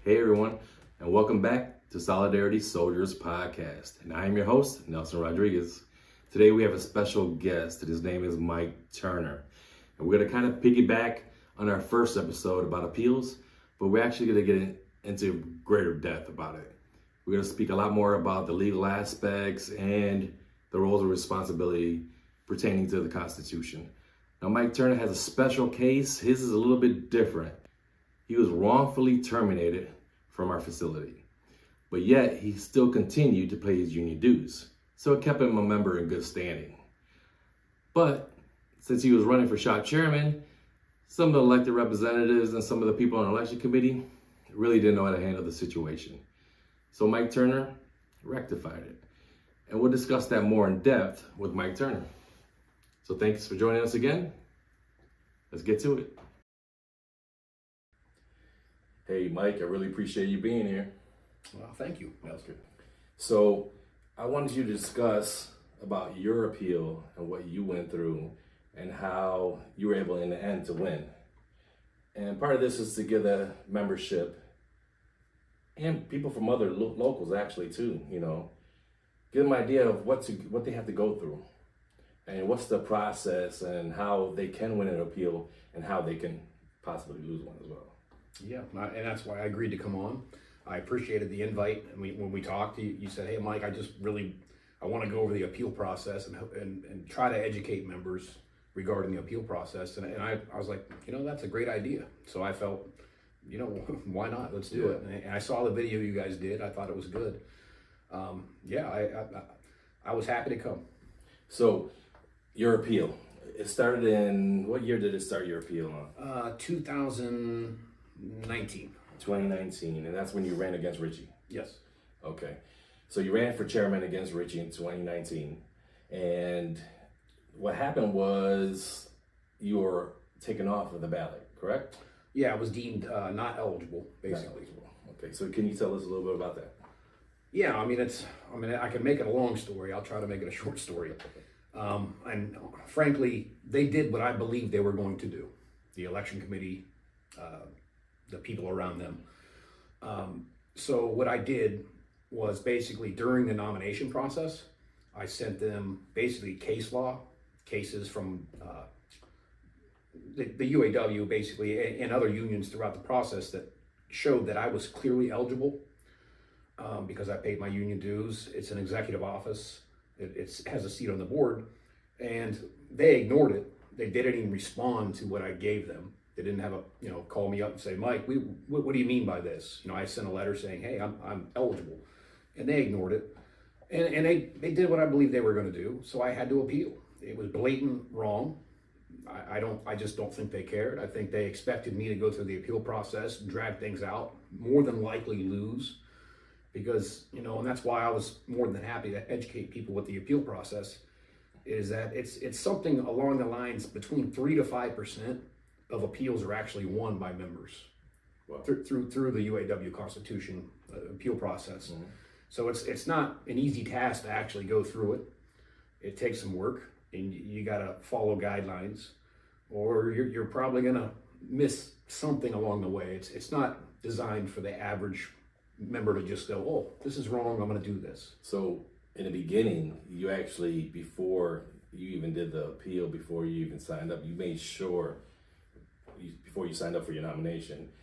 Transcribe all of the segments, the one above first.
Hey everyone, and welcome back to Solidarity Soldiers Podcast. And I am your host, Nelson Rodriguez. Today we have a special guest, and his name is Mike Turner. And we're going to kind of piggyback on our first episode about appeals, but we're actually going to get into greater depth about it. We're going to speak a lot more about the legal aspects and the roles and responsibility pertaining to the Constitution. Now, Mike Turner has a special case. His is a little bit different. He was wrongfully terminated from our facility, but yet he still continued to pay his union dues. So it kept him a member in good standing. But since he was running for shop chairman, some of the elected representatives and some of the people on the election committee really didn't know how to handle the situation. So Mike Turner rectified it. And we'll discuss that more in depth with Mike Turner. So thanks for joining us again. Let's get to it. Hey, Mike, I really appreciate you being here. Well, thank you, Nelson. So I wanted you to discuss about your appeal and what you went through and how you were able in the end to win. And part of this is to give the membership and people from other locals actually too, give them an idea of what they have to go through and what's the process and how they can win an appeal and how they can possibly lose one as well. Yeah, and that's why I agreed to come on. I appreciated the invite, and when we talked, you said, "Hey, Mike, I want to go over the appeal process and try to educate members regarding the appeal process." And I was like, that's a great idea. So I felt, why not? Let's do it. And I saw the video you guys did. I thought it was good. I was happy to come. So your appeal, it started in, what year did it start your appeal on? 2019. 2019, and that's when you ran against Richie? Yes. Okay. So you ran for chairman against Richie in 2019, and what happened was you were taken off of the ballot, correct? Yeah, I was deemed not eligible, basically. Not eligible. Okay, so can you tell us a little bit about that? Yeah, I can make it a long story. I'll try to make it a short story. And frankly, they did what I believed they were going to do. The election committee, the people around them. So what I did was basically during the nomination process, I sent them basically cases from the UAW basically and other unions throughout the process that showed that I was clearly eligible because I paid my union dues. It's an executive office. It has a seat on the board, and they ignored it. They didn't even respond to what I gave them. They didn't have call me up and say, "Mike, what do you mean by this?" I sent a letter saying, "Hey, I'm eligible," and they ignored it. And they did what I believed they were going to do. So I had to appeal. It was blatant wrong. I just don't think they cared. I think they expected me to go through the appeal process, drag things out, more than likely lose. Because, and that's why I was more than happy to educate people with the appeal process, is that it's something along the lines between 3 to 5% of appeals are actually won by members. Wow. through the UAW Constitution appeal process. Mm-hmm. So it's not an easy task to actually go through it. It takes some work, and you got to follow guidelines, or you're probably going to miss something along the way. It's not designed for the average member to just go, "Oh, this is wrong, I'm going to do this." So in the beginning, you actually, before you even did the appeal, before you even signed up, you made sure, before you signed up for your nomination,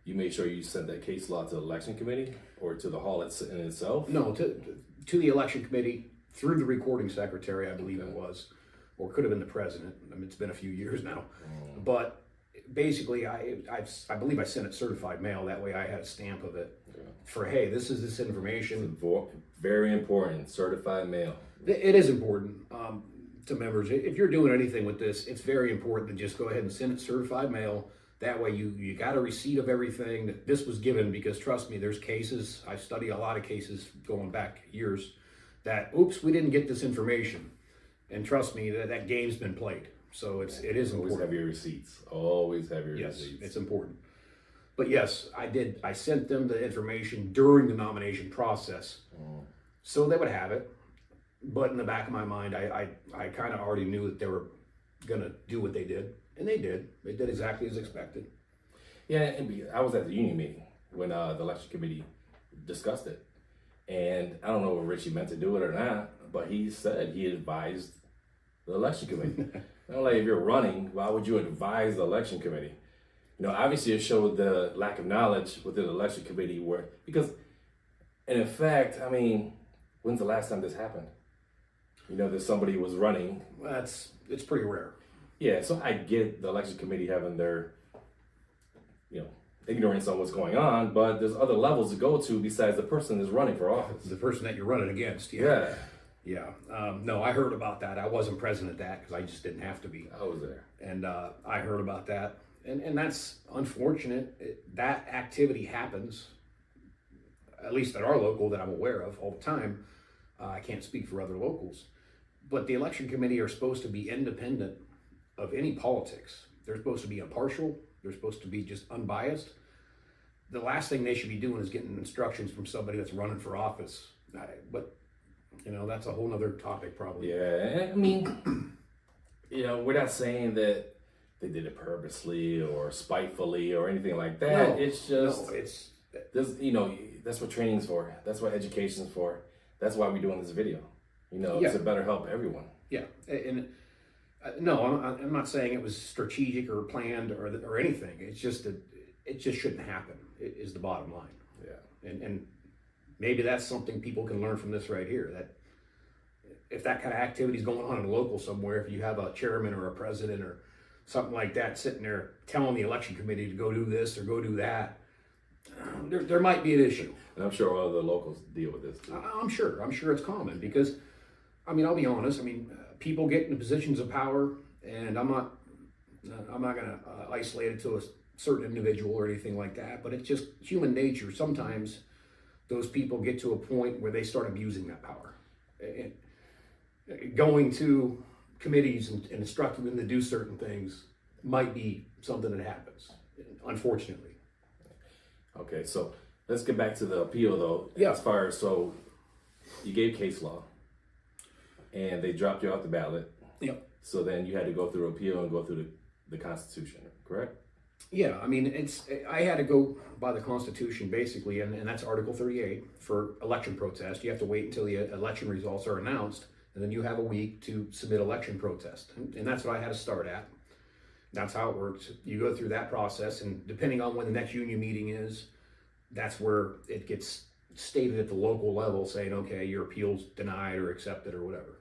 you made sure you sent that case law to the election committee or to the hall in itself? No, to the election committee through the recording secretary, I believe it was, or could have been the president. It's been a few years now. But basically, I believe I sent it certified mail. That way I had a stamp of it for, hey, this is this information. Very important, certified mail. It is important to members. If you're doing anything with this, it's very important to just go ahead and send it certified mail. That way you got a receipt of everything that this was given, because trust me, there's cases, I've studied a lot of cases going back years that, oops, we didn't get this information. And trust me, that game's been played. So it is important. Always have your receipts. Always have your receipts. Yes, it's important. But yes, I did. I sent them the information during the nomination process, so they would have it. But in the back of my mind, I kind of already knew that they were going to do what they did, and they did. They did exactly as expected. Yeah, and I was at the union meeting, when the election committee discussed it. And I don't know if Richie meant to do it or not, but he said he advised the election committee. I'm like, if you're running, why would you advise the election committee? You know, obviously it showed the lack of knowledge within the election committee because, and in fact, I mean, when's the last time this happened? You know, that somebody was running. It's pretty rare. Yeah, so I get the election committee having their, you know, ignorance on what's going on, but there's other levels to go to besides the person that's running for office. The person that you're running against. Yeah. Yeah. No, I heard about that. I wasn't present at that because I just didn't have to be. I was there. And I heard about that. And that's unfortunate. That activity happens, at least at our local that I'm aware of all the time. I can't speak for other locals. But the election committee are supposed to be independent of any politics. They're supposed to be impartial. They're supposed to be just unbiased. The last thing they should be doing is getting instructions from somebody that's running for office. But, you know, that's a whole nother topic probably. Yeah, I mean, you know, we're not saying that they did it purposely or spitefully or anything like that. No, it's just, no, it's this, you know, that's what training's for. That's what education's for. That's why we're doing this video. You know, Yeah. to better help everyone. Yeah, and no, I'm not saying it was strategic or planned or anything. It's just that it just shouldn't happen. Is the bottom line. Yeah. And maybe that's something people can learn from this right here. That if that kind of activity is going on in a local somewhere, if you have a chairman or a president or something like that sitting there telling the election committee to go do this or go do that, there might be an issue. And I'm sure all the locals deal with this too. I'm sure it's common because, I mean, I'll be honest. I mean, people get into positions of power, and I'm not going to isolate it to a certain individual or anything like that. But it's just human nature. Sometimes those people get to a point where they start abusing that power, and going to committees and instructing them to do certain things might be something that happens, unfortunately. Okay, so let's get back to the appeal though. Yeah. As far as, so you gave case law and they dropped you off the ballot. Yep. So then you had to go through appeal and go through the Constitution, correct? Yeah, I mean, I had to go by the Constitution basically, and that's Article 38 for election protest. You have to wait until the election results are announced, and then you have a week to submit election protest. And that's what I had to start at. That's how it works. You go through that process, and depending on when the next union meeting is, that's where it gets stated at the local level saying, okay, your appeal's denied or accepted or whatever.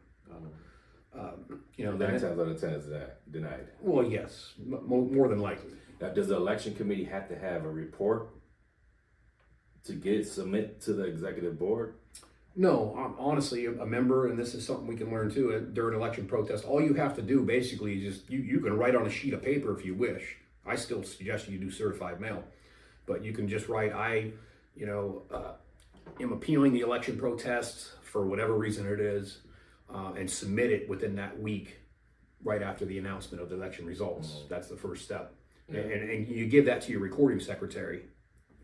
You know, 9 times out of 10 is denied. Well, yes, more than likely. Now, does the election committee have to have a report to submit to the executive board? No, honestly, a member, and this is something we can learn too, during election protest, all you have to do basically is just, you can write on a sheet of paper if you wish. I still suggest you do certified mail, but you can just write, am appealing the election protests for whatever reason it is, and submit it within that week, right after the announcement of the election results. Mm-hmm. That's the first step. Yeah. And you give that to your recording secretary,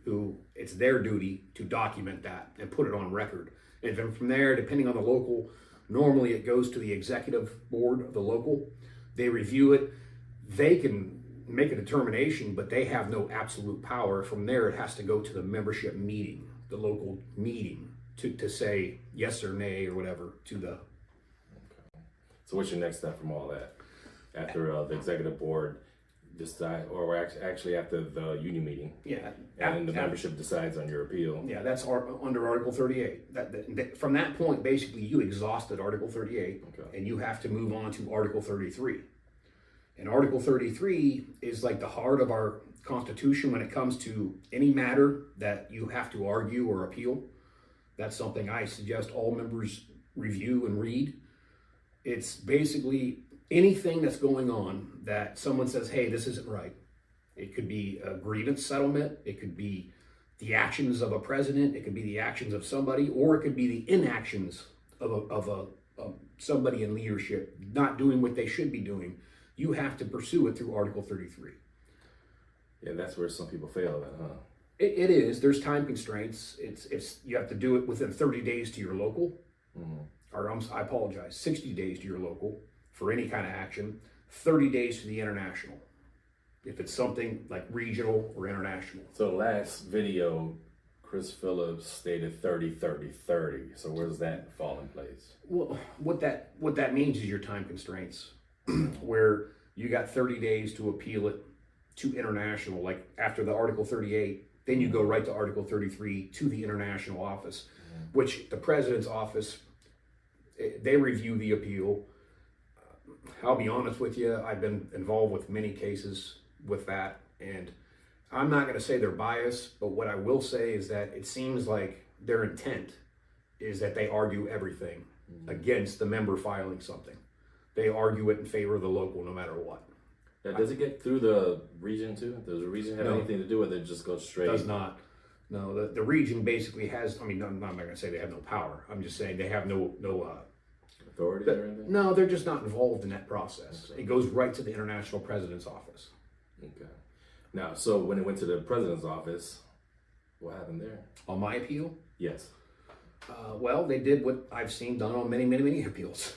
who it's their duty to document that and put it on record. And then from there, depending on the local, normally it goes to the executive board of the local. They review it. They can make a determination, but they have no absolute power. From there, it has to go to the membership meeting, the local meeting, to say yes or nay or whatever to the... Okay. So what's your next step from all that? After the executive board decide, or actually after the union meeting? Yeah. And the membership decides on your appeal? Yeah, that's under Article 38. From that point, basically, you exhausted Article 38, okay, and you have to move on to Article 33. And Article 33 is like the heart of our Constitution when it comes to any matter that you have to argue or appeal. That's something I suggest all members review and read. It's basically anything that's going on that someone says, hey, this isn't right. It could be a grievance settlement. It could be the actions of a president. It could be the actions of somebody, or it could be the inactions of somebody in leadership not doing what they should be doing. You have to pursue it through Article 33. Yeah, that's where some people fail at, huh? It is. There's time constraints. It's you have to do it within 30 days to your local, or I apologize, 60 days to your local for any kind of action, 30 days to the international. if it's something like regional or international. So last video, Chris Phillips stated 30, 30, 30. So where does that fall in place? Well, what that means is your time constraints, where you got 30 days to appeal it to international. Like after the Article 38, then you go right to Article 33 to the international office, which the president's office, they review the appeal. I'll be honest with you, I've been involved with many cases with that, and I'm not going to say they're biased, but what I will say is that it seems like their intent is that they argue everything against the member filing something. They argue it in favor of the local no matter what. Now, does it get through the region too? Does the region have anything to do with it? It just goes straight? Does not. No, the region basically has, I mean, I'm not going to say they have no power. I'm just saying they have no authority or anything? No, they're just not involved in that process. Okay. It goes right to the international president's office. Okay. Now, so when it went to the president's office, what happened there? On my appeal? Yes. Well, they did what I've seen done on many, many, many appeals.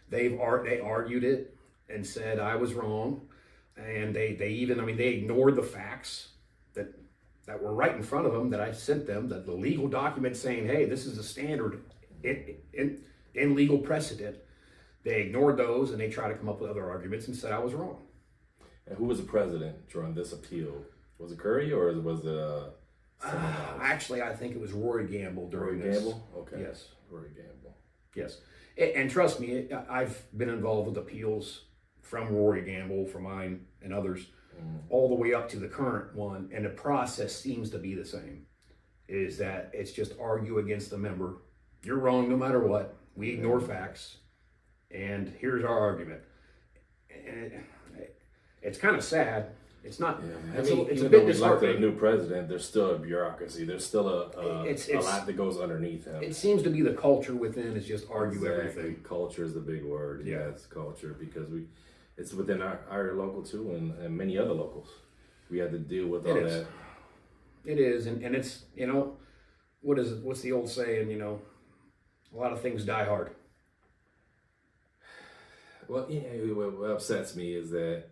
They argued it and said I was wrong, and they even, I mean, they ignored the facts that were right in front of them that I sent them, that the legal document saying, hey, this is a standard in legal precedent. They ignored those and they tried to come up with other arguments and said I was wrong. And who was the president during this appeal? Was it Curry or was it someone else? Actually, I think it was Rory Gamble during this. Rory Gamble? Okay. Yes. Rory Gamble. Yes. And trust me, I've been involved with appeals from Rory Gamble, for mine and others, all the way up to the current one, and the process seems to be the same. Is that it's just argue against the member. You're wrong no matter what. We ignore facts, and here's our argument. And it's kind of sad. It's not. Yeah. It's a bit disheartening. A new president, there's still a bureaucracy. There's still a lot that goes underneath him. It seems to be the culture within is just argue everything. Culture is the big word. Yeah, it's culture because it's within our local too, and many other locals. We had to deal with all that. It is, and it's, you know, what is it? What's the old saying? You know, a lot of things die hard. Well, what upsets me is that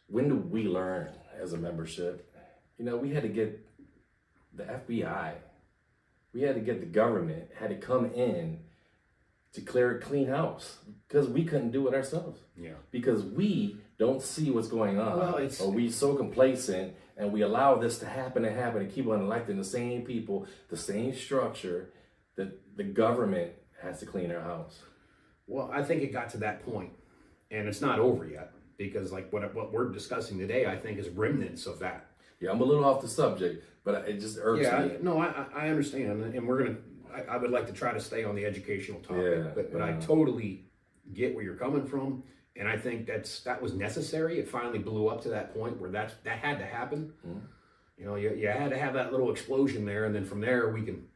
when do we learn as a membership? You know, we had to get the FBI, we had to get the government, had to come in to clear a clean house because we couldn't do it ourselves. Yeah. Because we don't see what's going on. Well, or we so complacent and we allow this to happen and keep on electing the same people, the same structure, that the government has to clean our house. Well, I think it got to that point, and it's not over yet, because like what we're discussing today, I think is remnants of that. Yeah, I'm a little off the subject, but it just irks me. No, I understand, and I would like to try to stay on the educational topic, but I totally get where you're coming from, and I think that was necessary. It finally blew up to that point where that had to happen. Mm-hmm. You know, you had to have that little explosion there, and then from there we can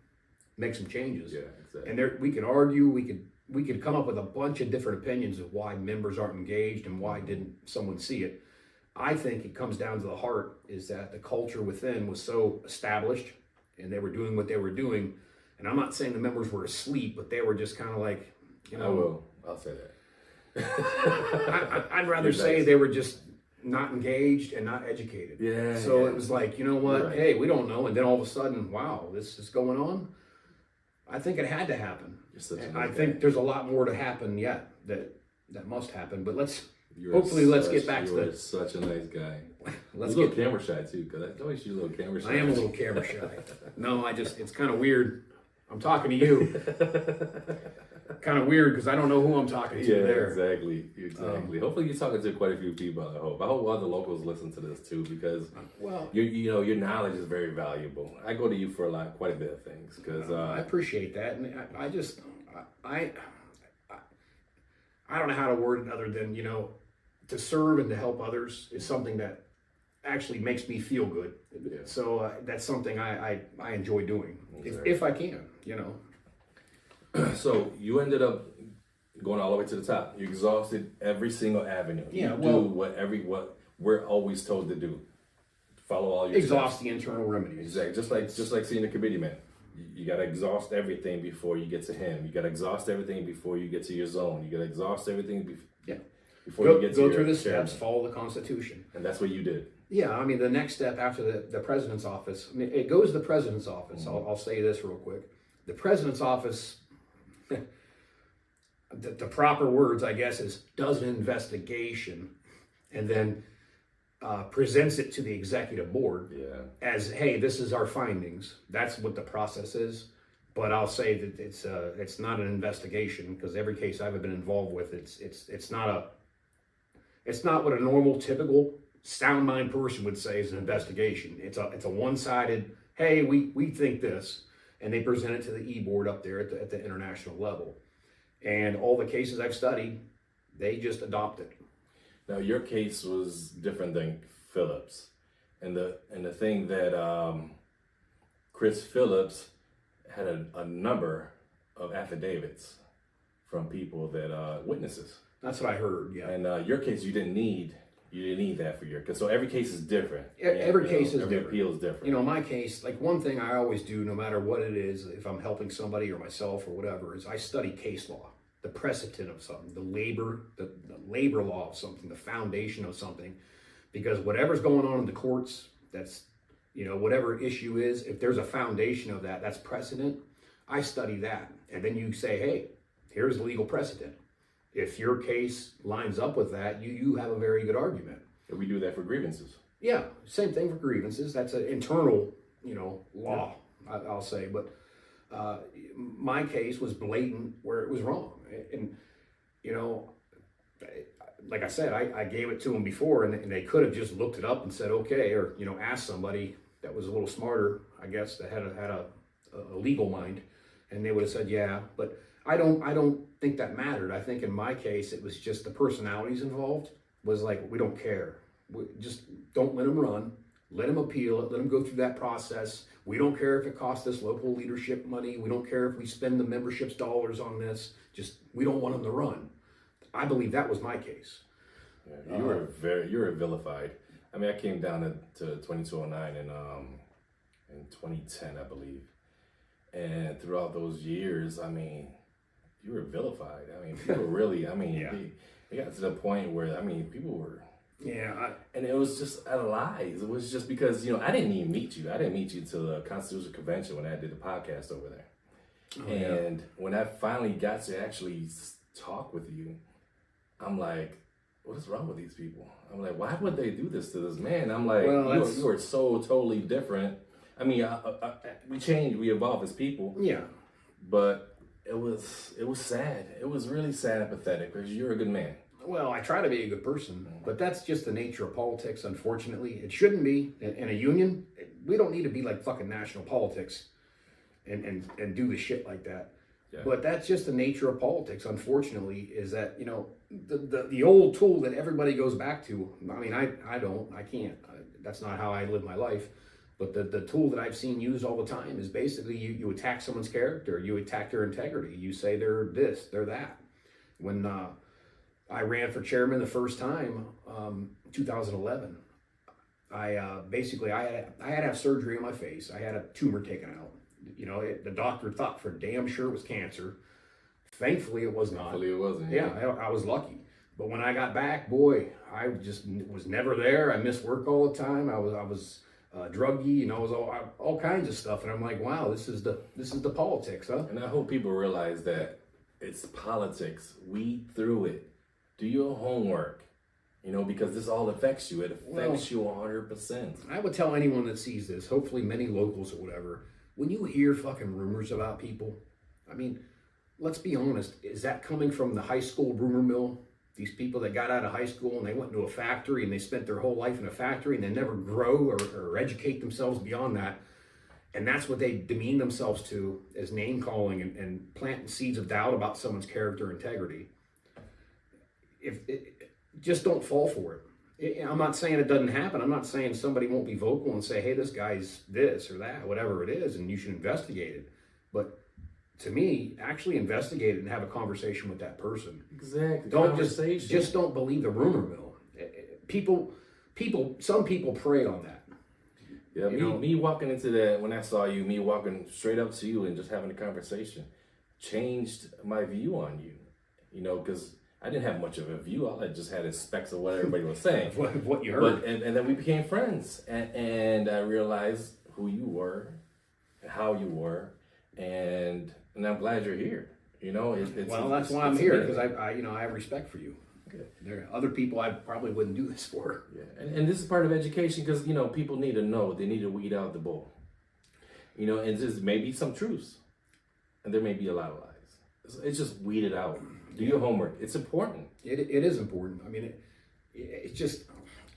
make some changes. Yeah, exactly. And there we could argue, we could come up with a bunch of different opinions of why members aren't engaged and why didn't someone see it. I think it comes down to the heart is that the culture within was so established and they were doing what they were doing. And I'm not saying the members were asleep, but they were just kind of like, you know. I'll say that. I'd rather say they were just not engaged and not educated. Yeah. So it was like, you know what? Right. Hey, we don't know. And then all of a sudden, wow, this is going on. I think it had to happen. I think there's a lot more to happen yet that must happen. But let's get back to You're such a nice guy. Let's get a little camera shy too, because I always use a little camera shy. I am a little camera shy. No, it's kind of weird. I'm talking to you. Kind of weird because I don't know who I'm talking to there. Exactly. Hopefully you're talking to quite a few people. I hope other locals listen to this too, because your knowledge is very valuable. I go to you for quite a bit of things because I appreciate that, and I don't know how to word it other than, you know, to serve and to help others is something that actually makes me feel good. Yeah. So that's something I enjoy doing if I can, you know. So you ended up going all the way to the top. You exhausted every single avenue. Yeah, do what we're always told to do. Follow all your exhaust steps. The internal remedies. Exactly. Just like seeing the committee man. You got to exhaust everything before you get to him. You got to exhaust everything before you get to your zone. You got to exhaust everything. before you get to go your through the chairman. steps, follow the Constitution. And that's what you did. Yeah, I mean, the next step after the president's office, I mean, it goes to the president's office. I'll say this real quick. The president's office, the proper words, I guess, is does an investigation and then presents it to the executive board as, hey, this is our findings. That's what the process is. But I'll say that it's not an investigation, because every case I've been involved with, it's not what a normal, typical, sound mind person would say is an investigation. It's a one-sided, hey, we think this, and they present it to the E-board up there at the international level. And all the cases I've studied, they just adopt it. Now, your case was different than Phillips, and the thing that Chris Phillips had a number of affidavits from people that witnesses. That's what I heard. Yeah. And your case, you didn't need that for your case. So every case is different. Every case is every different. appeal is different. You know, my case, like one thing I always do, no matter what it is, if I'm helping somebody or myself or whatever, is I study case law, the precedent of something, the labor law of something, the foundation of something, because whatever's going on in the courts, that's, you know, whatever issue is, if there's a foundation of that, that's precedent. I study that, and then you say, hey, here's the legal precedent. If your case lines up with that, you have a very good argument. And we do that for grievances. Yeah, same thing for grievances. That's an internal, law, I'll say. But my case was blatant where it was wrong. And, like I said, I gave it to them before, and they could have just looked it up and said, okay, or, asked somebody that was a little smarter, I guess, that had a legal mind, and they would have said, yeah. But I don't think that mattered. I think in my case, it was just the personalities involved was like, we don't care. We just don't let them run. Let them appeal it. Let them go through that process. We don't care if it costs us local leadership money. We don't care if we spend the membership's dollars on this. Just, we don't want them to run. I believe that was my case. Yeah, you were vilified. I mean, I came down to 2209 in 2010, I believe. And throughout those years, I mean, you were vilified. I mean, people really, they got to the point where, people were. Yeah. And it was just out of lies. It was just because, I didn't even meet you. I didn't meet you till the Constitutional Convention when I did the podcast over there. Oh, and when I finally got to actually talk with you, I'm like, what is wrong with these people? I'm like, why would they do this to this man? I'm like, you are so totally different. I mean, we changed, we evolved as people. Yeah. But it was sad. It was really sad and pathetic, because you're a good man. Well, I try to be a good person, but that's just the nature of politics, unfortunately. It shouldn't be. In a union, we don't need to be like fucking national politics and do the shit like that. Yeah. But that's just the nature of politics, unfortunately, is that, the old tool that everybody goes back to. I mean, I can't. That's not how I live my life. But the tool that I've seen used all the time is basically you attack someone's character, you attack their integrity, you say they're this, they're that. When I ran for chairman the first time, 2011, I had to have surgery on my face. I had a tumor taken out. The doctor thought for damn sure it was cancer. Thankfully, it was not. Thankfully, it wasn't. Yeah, I was lucky. But when I got back, boy, I just was never there. I missed work all the time. I was druggy, I was all kinds of stuff. And I'm like, wow, this is the politics, huh? And I hope people realize that it's politics. Weed through it. Do your homework, because this all affects you. It affects you 100%. I would tell anyone that sees this, hopefully many locals or whatever, when you hear fucking rumors about people, I mean, let's be honest, is that coming from the high school rumor mill? These people that got out of high school and they went into a factory and they spent their whole life in a factory and they never grow or educate themselves beyond that. And that's what they demean themselves to, as name calling and planting seeds of doubt about someone's character and integrity. Just don't fall for it. I'm not saying it doesn't happen. I'm not saying somebody won't be vocal and say, hey, this guy's this or that, whatever it is, and you should investigate it. But to me, actually investigate it and have a conversation with that person. Exactly. Don't just don't believe the rumor mill. Some people prey on that. Yeah, me walking into that, when I saw you, me walking straight up to you and just having a conversation changed my view on you. Because I didn't have much of a view. I just had specs of what everybody was saying. what you heard. But, and then we became friends, and I realized who you were, and how you were, and I'm glad you're here. You know, that's why I'm here, because I have respect for you. Good. There are other people I probably wouldn't do this for. Yeah, and this is part of education, because people need to know. They need to weed out the bull. And there's maybe some truths, and there may be a lot of lies. It's just weed it out. Do your homework. It's important. It is important. I mean, it's just,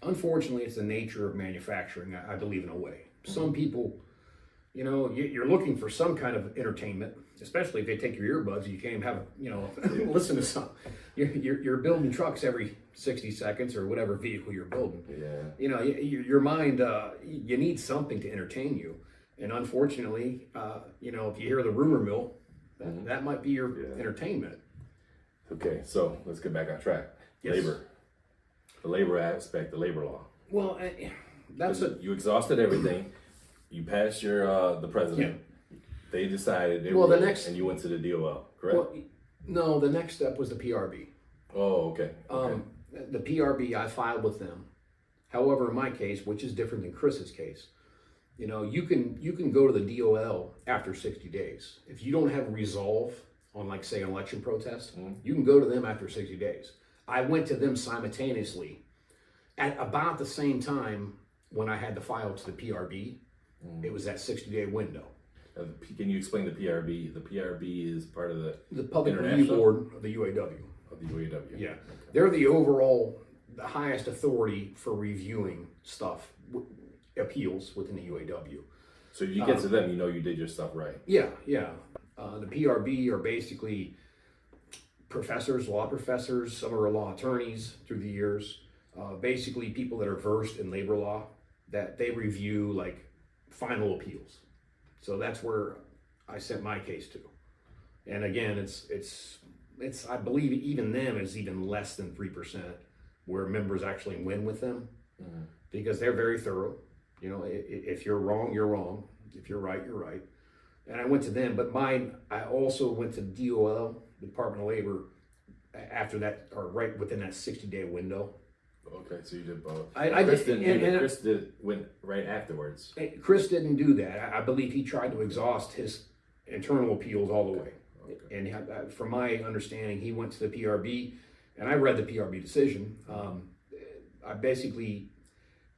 unfortunately, it's the nature of manufacturing, I believe, in a way. Some people, you're looking for some kind of entertainment, especially if they take your earbuds and you can't even have, listen to some. You're building trucks every 60 seconds or whatever vehicle you're building. Yeah. Your mind, you need something to entertain you. And unfortunately, if you hear the rumor mill, that might be your entertainment. Okay, so let's get back on track. Yes. Labor. The labor aspect, the labor law. Well, you exhausted everything. You passed the president. Yeah. They decided. And you went to the DOL, correct? Well, no, the next step was the PRB. Oh, okay. The PRB, I filed with them. However, in my case, which is different than Chris's case, you can go to the DOL after 60 days. If you don't have resolve on, like, say, an election protest, you can go to them after 60 days. I went to them simultaneously at about the same time when I had to file to the PRB. It was that 60-day window. Can you explain the PRB? The PRB is part of the Public Review Board of the UAW. Of the UAW. Yeah. They're the highest authority for reviewing stuff, appeals within the UAW. So you get to them, you did your stuff right. Yeah. The PRB are basically law professors, some are law attorneys through the years, basically people that are versed in labor law, that they review, like, final appeals. So that's where I sent my case to. And again, it's I believe even them is even less than 3% where members actually win with them, because they're very thorough. If you're wrong, you're wrong. If you're right, you're right. And I went to them, but I also went to DOL, Department of Labor, after that, or right within that 60-day window. Okay, so you did both. Chris went right afterwards. Chris didn't do that. I believe he tried to exhaust his internal appeals all the way. Okay. And from my understanding, he went to the PRB, and I read the PRB decision. I basically,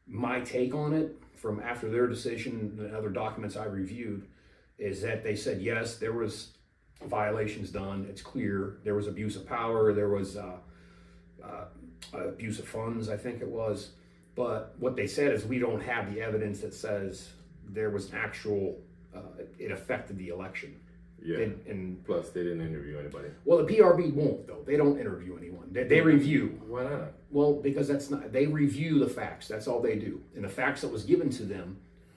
my take on it from after their decision and other documents I reviewed is that they said, yes, there was violations done. It's clear. There was abuse of power. There was abuse of funds, I think it was. But what they said is we don't have the evidence that says there was actual, it affected the election. Yeah. And plus, they didn't interview anybody. Well, the PRB won't, though. They don't interview anyone. They review. Why not? Well, because they review the facts. That's all they do. And the facts that was given to them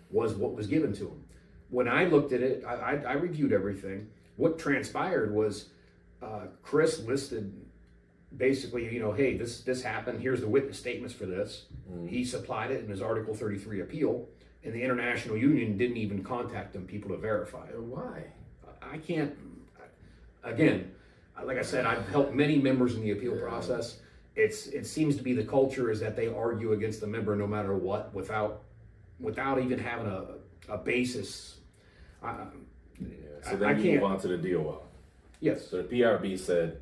was what was given to them. When I looked at it, I reviewed everything. What transpired was Chris listed basically, hey, this happened. Here's the witness statements for this. He supplied it in his Article 33 appeal, and the International Union didn't even contact them people to verify it. Why? I can't. Again, like I said, I've helped many members in the appeal process. It seems to be the culture is that they argue against the member no matter what, without even having a basis. So then you move on to the DOL. Yes. So the PRB said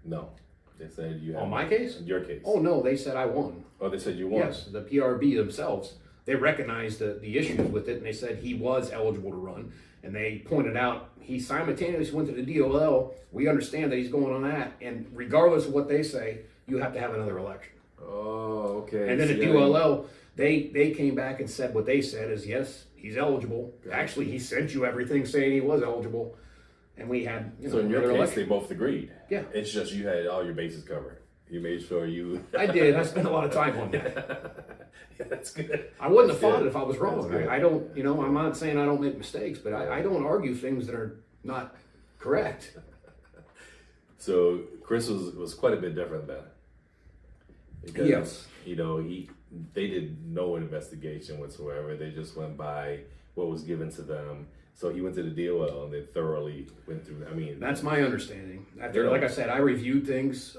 no. They said you have. On my case? Your case. Oh no, they said I won. Oh, they said you won. Yes, the PRB themselves, they recognized the issues with it, and they said he was eligible to run. And they pointed out he simultaneously went to the DOL. We understand that he's going on that, and regardless of what they say, you have to have another election. Oh, okay. And then the DOL, they came back and said what they said is yes, he's eligible. Gotcha. Actually, he sent you everything saying he was eligible, and we had so in your case election. They both agreed. Yeah, it's just you had all your bases covered. You made sure you. I did. I spent a lot of time on that. Yeah, that's good. I wouldn't have fought it if I was wrong. I don't, I'm not saying I don't make mistakes, but I don't argue things that are not correct. So Chris was quite a bit different then. Because, yes. They did no investigation whatsoever. They just went by what was given to them. So he went to the DOL and they thoroughly went through. I mean, That's my understanding. After, like I said, I reviewed things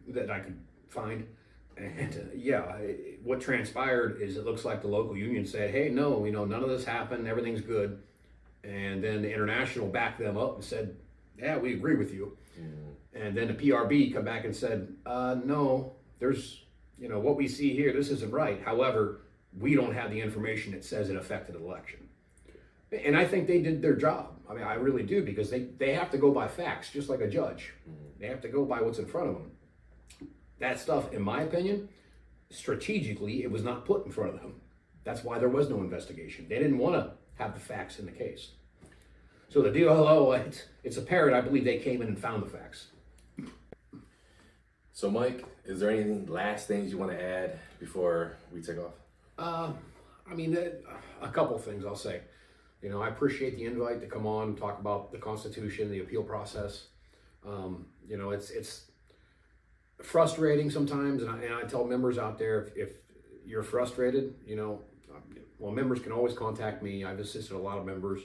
that I could find, and what transpired is it looks like the local union said, "Hey, no, none of this happened. Everything's good," and then the international backed them up and said, "Yeah, we agree with you." And then the PRB come back and said, "No, there's, what we see here. This isn't right. However, we don't have the information that says it affected the election." And I think they did their job. I mean, I really do, because they have to go by facts, just like a judge. They have to go by what's in front of them. That stuff, in my opinion, strategically, it was not put in front of them. That's why there was no investigation. They didn't want to have the facts in the case. So the DOL, it's apparent, I believe they came in and found the facts. So Mike, is there anything last things you want to add before we take off? I mean, a couple things I'll say. I appreciate the invite to come on and talk about the Constitution, the appeal process. It's frustrating sometimes, and I tell members out there, if you're frustrated, members can always contact me. I've assisted a lot of members,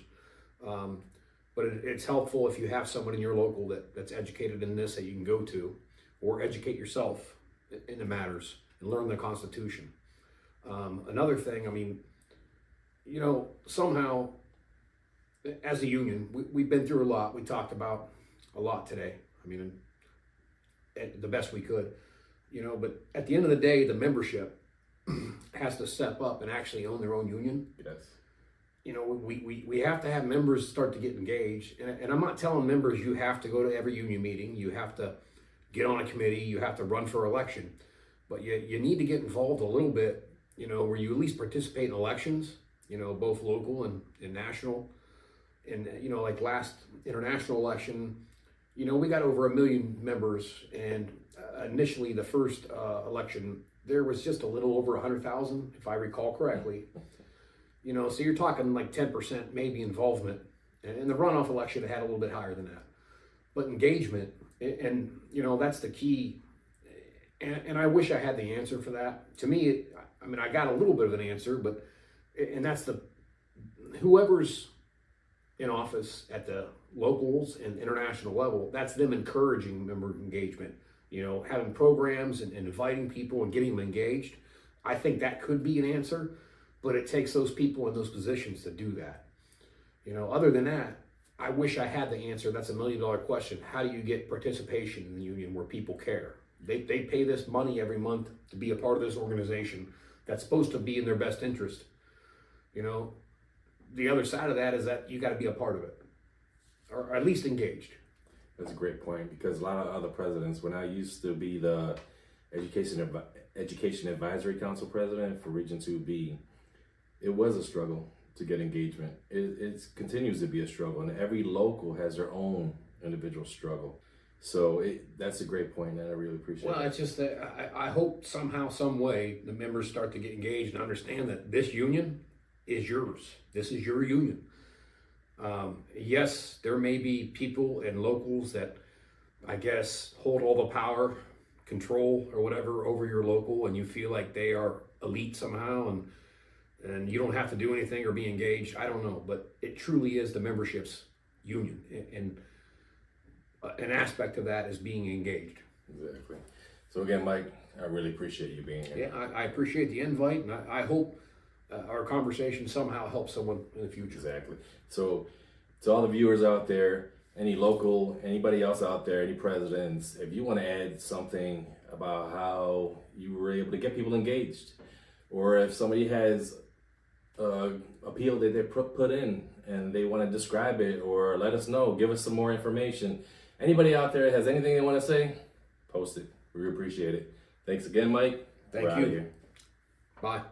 but it's helpful if you have someone in your local that's educated in this that you can go to, or educate yourself in the matters and learn the Constitution. Another thing, I mean, somehow, as a union, we've been through a lot. We talked about a lot today. I mean, the best we could, but at the end of the day, the membership has to step up and actually own their own union. Yes. We have to have members start to get engaged. And I'm not telling members you have to go to every union meeting. You have to get on a committee. You have to run for election. But you need to get involved a little bit, where you at least participate in elections, both local and national. And, like last international election, we got over 1 million members. And initially, the first election, there was just a little over 100,000, if I recall correctly. So you're talking like 10% maybe involvement. And the runoff election had a little bit higher than that. But engagement, and that's the key. And I wish I had the answer for that. To me, I got a little bit of an answer, and that's whoever's in office at the locals and international level, that's them encouraging member engagement, having programs and inviting people and getting them engaged. I think that could be an answer, but it takes those people in those positions to do that. Other than that, I wish I had the answer. That's $1 million question. How do you get participation in the union where people care? They pay this money every month to be a part of this organization that's supposed to be in their best interest. The other side of that is that you got to be a part of it, or at least engaged. That's a great point, because a lot of other presidents, when I used to be the Education Advisory Council president for Region 2B, it was a struggle to get engagement. It continues to be a struggle, and every local has their own individual struggle. So that's a great point, and I really appreciate it. Well, it's just that I hope somehow, some way, the members start to get engaged and understand that this union is yours. This is your union. Yes, there may be people and locals that, I guess, hold all the power, control, or whatever over your local, and you feel like they are elite somehow, and you don't have to do anything or be engaged. I don't know, but it truly is the membership's union, and an aspect of that is being engaged. Exactly. So again, Mike, I really appreciate you being here. Yeah, I appreciate the invite, and I hope our conversation somehow helps someone in the future. Exactly. So to all the viewers out there, anybody else out there, any presidents, if you want to add something about how you were able to get people engaged, or if somebody has appeal that they put in and they want to describe it, or let us know, give us some more information. Anybody out there has anything they want to say, post it. We appreciate it. Thanks again, Mike. Thank you. Bye.